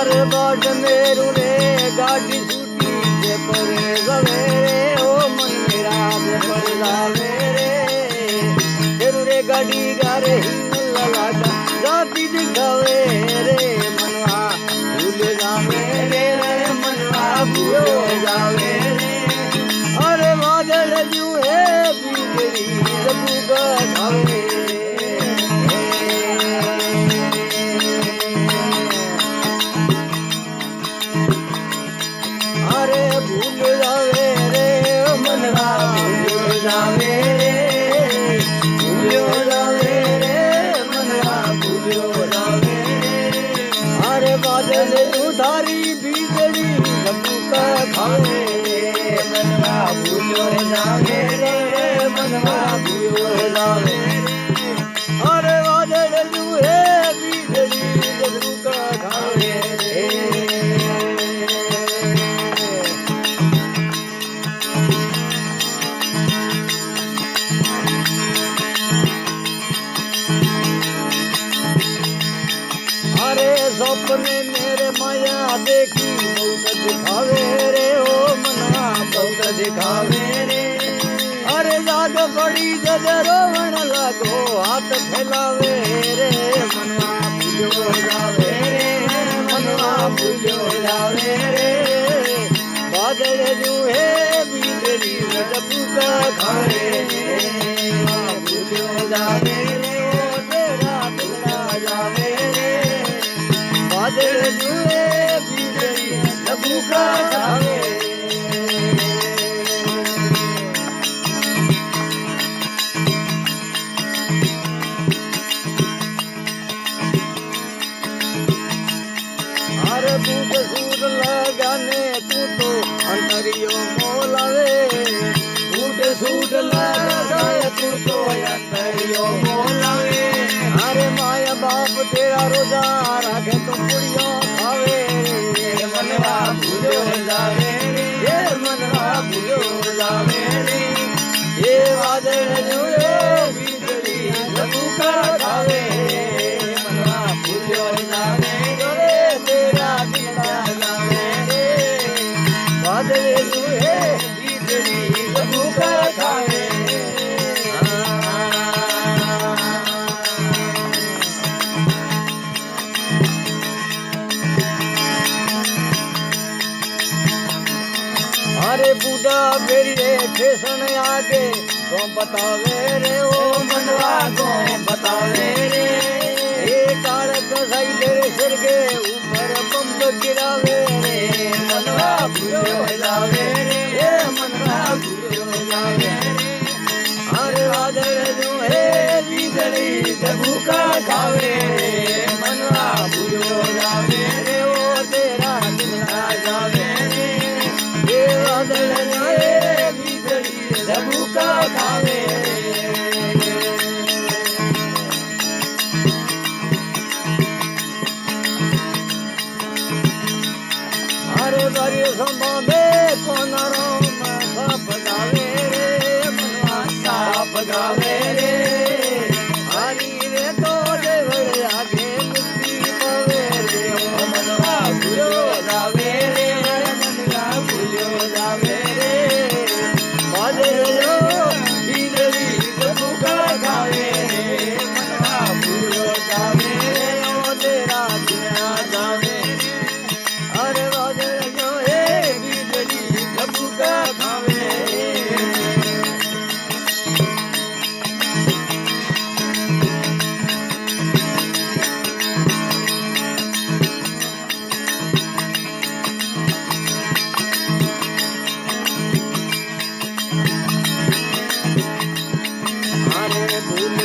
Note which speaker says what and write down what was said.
Speaker 1: अरे बाट मेरू रे गाड़ी छूटी जे परे सवेरे ओ मन मेरा जे परे सवेरे तेरू रे गाड़ी गारे हिंगल लागा जाती दिखावे रे मनवा भूल जावे रे मनवा भूल जावे रे अरे वादल जू है बिगड़ी सबू का खावे अरे भूल जावे रे मनवा भूल जावे रे भूल जावे रे मनवा भूल जावे अरे बादल उधारी बिजली सबू का खावे मनवा भूल जावे रे मनवा भूल जावे अरे बादल जुए बिजली सबू का खावे अरे सपने मेरे माया देखी बहुत दिखावे रे ओ मनवा बहुत दिखावे रे अरे जाग बड़ी जद रोवण लगो हाथ फैलावे रे मनवा भूलो जावे रे मनवा भूलो जावे रे बादल जूहे बिजली सबू का खावे भूलो जावे रे ओ तेरा बिगड़ा जावे रे बादल जुए बिजली सबू का खावे अरे बूट सूट लगाने तू तो अंतरियो मोलावे बूट सूट लगाए तू तो अंतरियो मोलावे अरे माया बाप तेरा रोजा राखे तो पुड़ियो खावे मनवा भूलो जावे ये मनवा भूलो जावे ये बादल जुए बिजली सबू का खावे मनवा भूलो जावे रे तेरा बिगड़ा जावे रे बादल जुए बिजली सबू का खावे अरे बूढ़ा मेरी रे ठेसन आगे को बतावे रे ओ मनवा को बतावे रे ये काल कसाई तेरे सिर के ऊपर बम्ब गिरावे रे मनवा भूलो जावे रे ये मनवा भूलो जावे रे अरे बादल जो है बिजली सबू का खावे मनवा भूलो जावे रे ओ तेरा बिगड़ा जावे रे ये बादल जाए बिजली सबू का खावे अरे बारी संभावे कौन राम साप गावे रे मनवा साप गावे रे हरी रे तो देवड़ आगे मुक्ति पावे रे ओ मनवा भूलो जावे रे मनवा भूलो जावे रे बादल जो बिजली सबू का खावे रे मनवा भूलो जावे रे ओ तेरा बिगड़ा जावे रे अरे बादल जो है बिजली सबू का खावे अरे भूल